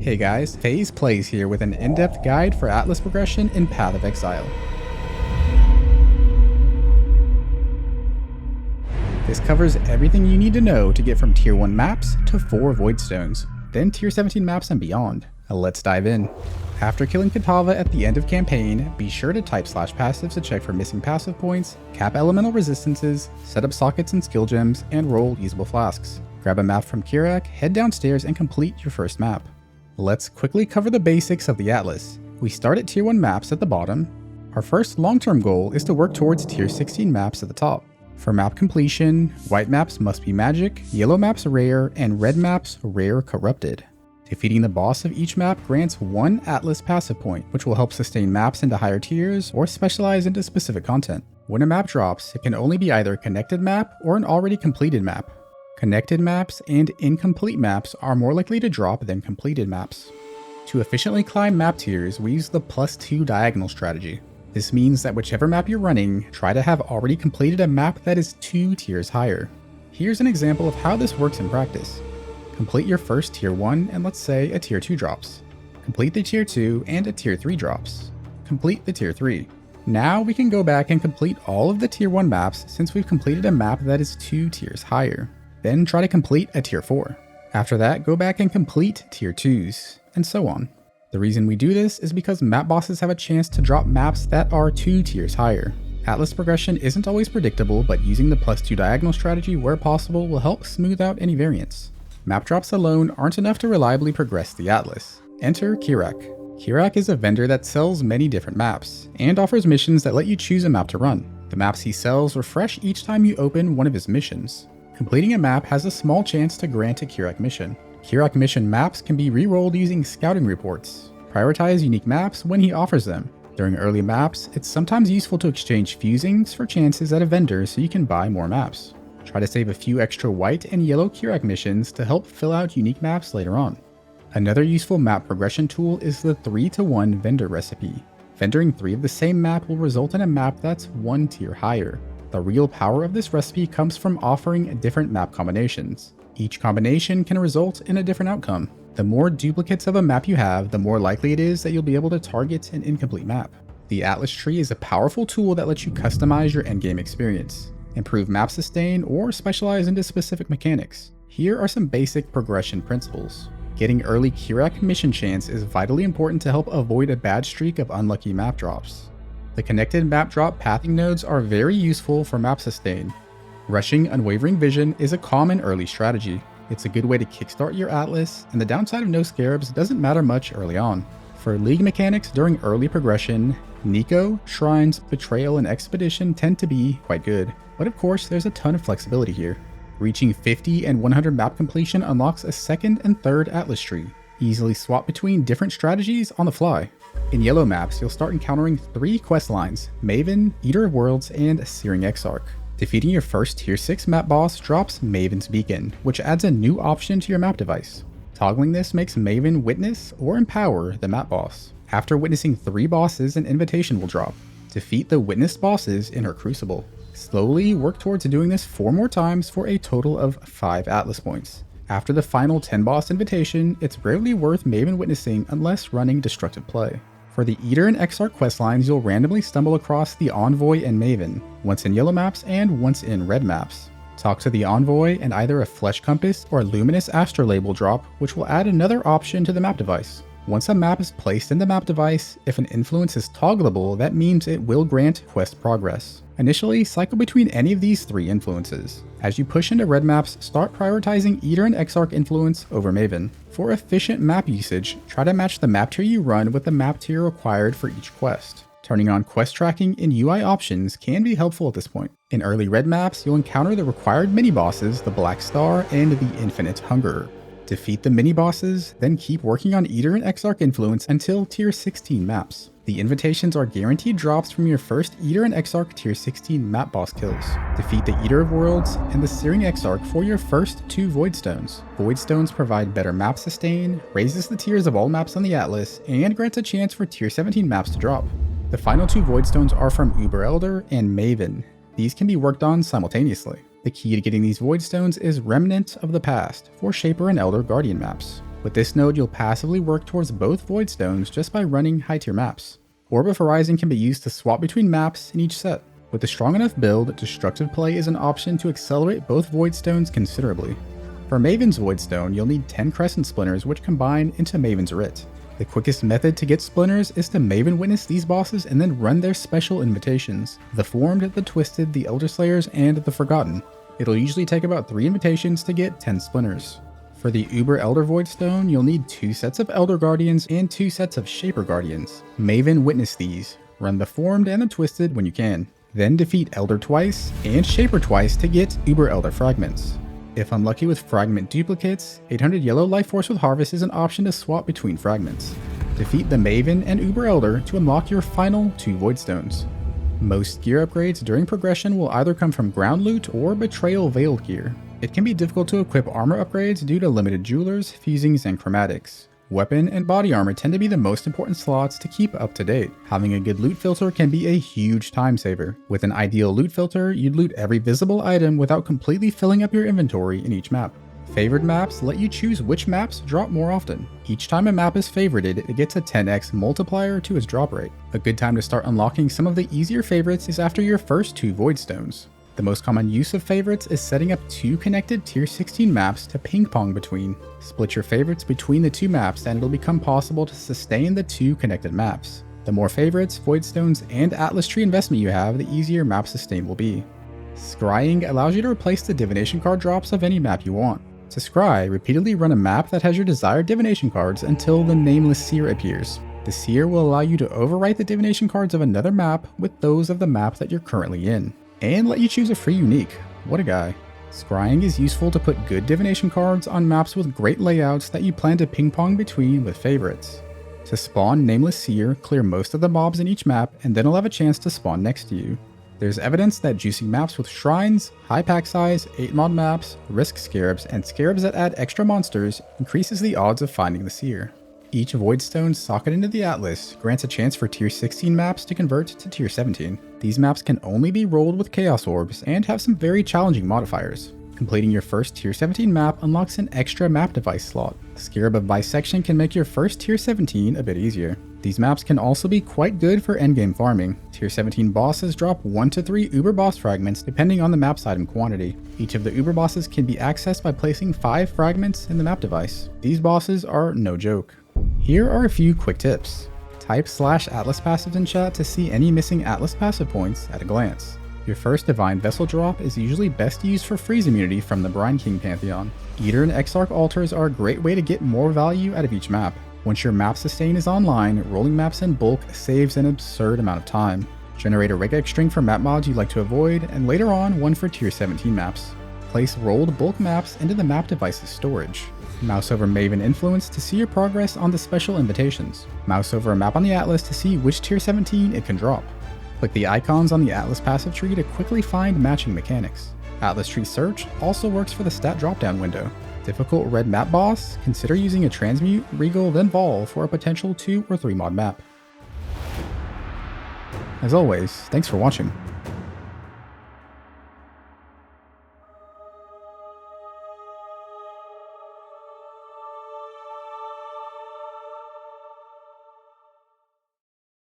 Hey guys, PhazePlays here with an in-depth guide for Atlas progression in Path of Exile. This covers everything you need to know to get from Tier 1 maps to 4 Voidstones, then Tier 17 maps and beyond. Let's dive in. After killing Kitava at the end of campaign, be sure to type /passives to check for missing passive points, cap elemental resistances, set up sockets and skill gems, and roll usable flasks. Grab a map from Kirac, head downstairs, and complete your first map. Let's quickly cover the basics of the Atlas. We start at Tier 1 maps at the bottom. Our first long-term goal is to work towards Tier 16 maps at the top. For map completion, white maps must be magic, yellow maps rare, and red maps rare corrupted. Defeating the boss of each map grants 1 Atlas passive point, which will help sustain maps into higher tiers or specialize into specific content. When a map drops, it can only be either a connected map or an already completed map. Connected maps and incomplete maps are more likely to drop than completed maps. To efficiently climb map tiers, we use the +2 diagonal strategy. This means that whichever map you're running, try to have already completed a map that is 2 tiers higher. Here's an example of how this works in practice. Complete your first Tier 1 and let's say a Tier 2 drops. Complete the Tier 2 and a Tier 3 drops. Complete the Tier 3. Now we can go back and complete all of the Tier 1 maps since we've completed a map that is 2 tiers higher. Then try to complete a Tier 4. After that, go back and complete Tier 2s, and so on. The reason we do this is because map bosses have a chance to drop maps that are 2 tiers higher. Atlas progression isn't always predictable, but using the +2 diagonal strategy where possible will help smooth out any variance. Map drops alone aren't enough to reliably progress the Atlas. Enter Kirac. Kirac is a vendor that sells many different maps, and offers missions that let you choose a map to run. The maps he sells refresh each time you open one of his missions. Completing a map has a small chance to grant a Kirac mission. Kirac mission maps can be re-rolled using scouting reports. Prioritize unique maps when he offers them. During early maps, it's sometimes useful to exchange fusings for chances at a vendor so you can buy more maps. Try to save a few extra white and yellow Kirac missions to help fill out unique maps later on. Another useful map progression tool is the 3-to-1 vendor recipe. Vendoring 3 of the same map will result in a map that's 1 tier higher. The real power of this recipe comes from offering different map combinations. Each combination can result in a different outcome. The more duplicates of a map you have, the more likely it is that you'll be able to target an incomplete map. The Atlas tree is a powerful tool that lets you customize your endgame experience, improve map sustain, or specialize into specific mechanics. Here are some basic progression principles. Getting early Kirac mission chance is vitally important to help avoid a bad streak of unlucky map drops. The connected map drop pathing nodes are very useful for map sustain. Rushing Unwavering Vision is a common early strategy. It's a good way to kickstart your Atlas, and the downside of no scarabs doesn't matter much early on. For league mechanics during early progression, Nico, Shrines, Betrayal, and Expedition tend to be quite good, but of course there's a ton of flexibility here. Reaching 50 and 100 map completion unlocks a second and third Atlas tree. Easily swap between different strategies on the fly. In yellow maps, you'll start encountering 3 questlines: Maven, Eater of Worlds, and Searing Exarch. Defeating your first Tier 6 map boss drops Maven's Beacon, which adds a new option to your map device. Toggling this makes Maven witness or empower the map boss. After witnessing 3 bosses, an invitation will drop. Defeat the witnessed bosses in her crucible. Slowly work towards doing this 4 more times for a total of 5 Atlas points. After the final 10 boss invitation, it's rarely worth Maven witnessing unless running destructive play. For the Eater and Exarch questlines, you'll randomly stumble across the Envoy and Maven, once in yellow maps and once in red maps. Talk to the Envoy and either a Flesh Compass or Luminous Astrolabe will drop, which will add another option to the map device. Once a map is placed in the map device, if an influence is toggleable, that means it will grant quest progress. Initially, cycle between any of these 3 influences. As you push into red maps, start prioritizing Eater and Exarch influence over Maven. For efficient map usage, try to match the map tier you run with the map tier required for each quest. Turning on quest tracking in UI options can be helpful at this point. In early red maps, you'll encounter the required mini-bosses, the Black Star and the Infinite Hungerer. Defeat the mini-bosses, then keep working on Eater and Exarch influence until Tier 16 maps. The invitations are guaranteed drops from your first Eater and Exarch Tier 16 map boss kills. Defeat the Eater of Worlds and the Searing Exarch for your first 2 Voidstones. Voidstones provide better map sustain, raises the tiers of all maps on the Atlas, and grants a chance for Tier 17 maps to drop. The final 2 Voidstones are from Uber Elder and Maven. These can be worked on simultaneously. The key to getting these Voidstones is Remnant of the Past for Shaper and Elder Guardian maps. With this node, you'll passively work towards both Voidstones just by running high tier maps. Orb of Horizon can be used to swap between maps in each set. With a strong enough build, Destructive Play is an option to accelerate both Voidstones considerably. For Maven's Voidstone, you'll need 10 Crescent Splinters which combine into Maven's Writ. The quickest method to get Splinters is to Maven Witness these bosses and then run their special invitations: the Formed, the Twisted, the Elder Slayers, and the Forgotten. It'll usually take about 3 invitations to get 10 Splinters. For the Uber Elder Voidstone, you'll need 2 sets of Elder Guardians and 2 sets of Shaper Guardians. Maven Witness these. Run the Formed and the Twisted when you can. Then defeat Elder twice and Shaper twice to get Uber Elder Fragments. If unlucky with Fragment duplicates, 800 Yellow Life Force with Harvest is an option to swap between fragments. Defeat the Maven and Uber Elder to unlock your final 2 Voidstones. Most gear upgrades during progression will either come from ground loot or Betrayal Veiled gear. It can be difficult to equip armor upgrades due to limited jewelers, fusings, and chromatics. Weapon and body armor tend to be the most important slots to keep up to date. Having a good loot filter can be a huge time saver. With an ideal loot filter, you'd loot every visible item without completely filling up your inventory in each map. Favored maps let you choose which maps drop more often. Each time a map is favorited, it gets a 10x multiplier to its drop rate. A good time to start unlocking some of the easier favorites is after your first 2 Voidstones. The most common use of favorites is setting up 2 connected tier 16 maps to ping pong between. Split your favorites between the 2 maps and it'll become possible to sustain the 2 connected maps. The more favorites, Voidstones, and Atlas Tree investment you have, the easier map sustain will be. Scrying allows you to replace the divination card drops of any map you want. To scry, repeatedly run a map that has your desired divination cards until the nameless seer appears. The seer will allow you to overwrite the divination cards of another map with those of the map that you're currently in, and let you choose a free unique. What a guy. Scrying is useful to put good divination cards on maps with great layouts that you plan to ping pong between with favorites. To spawn Nameless Seer, clear most of the mobs in each map and then it'll have a chance to spawn next to you. There's evidence that juicing maps with shrines, high pack size, 8 mod maps, risk scarabs, and scarabs that add extra monsters increases the odds of finding the seer. Each Voidstone socket into the Atlas grants a chance for tier 16 maps to convert to tier 17. These maps can only be rolled with Chaos Orbs and have some very challenging modifiers. Completing your first tier 17 map unlocks an extra map device slot. Scarab of Bisection can make your first tier 17 a bit easier. These maps can also be quite good for endgame farming. Tier 17 bosses drop 1 to 3 Uber Boss fragments depending on the map's item quantity. Each of the Uber bosses can be accessed by placing 5 fragments in the map device. These bosses are no joke. Here are a few quick tips. Type /Atlas passives in chat to see any missing Atlas passive points at a glance. Your first Divine Vessel drop is usually best used for freeze immunity from the Brine King Pantheon. Eater and Exarch altars are a great way to get more value out of each map. Once your map sustain is online, rolling maps in bulk saves an absurd amount of time. Generate a regex string for map mods you'd like to avoid, and later on one for tier 17 maps. Place rolled bulk maps into the map device's storage. Mouse over Maven Influence to see your progress on the special invitations. Mouse over a map on the Atlas to see which tier 17 it can drop. Click the icons on the Atlas passive tree to quickly find matching mechanics. Atlas Tree Search also works for the stat dropdown window. Difficult red map boss? Consider using a Transmute, Regal, then Vol for a potential 2 or 3 mod map. As always, thanks for watching.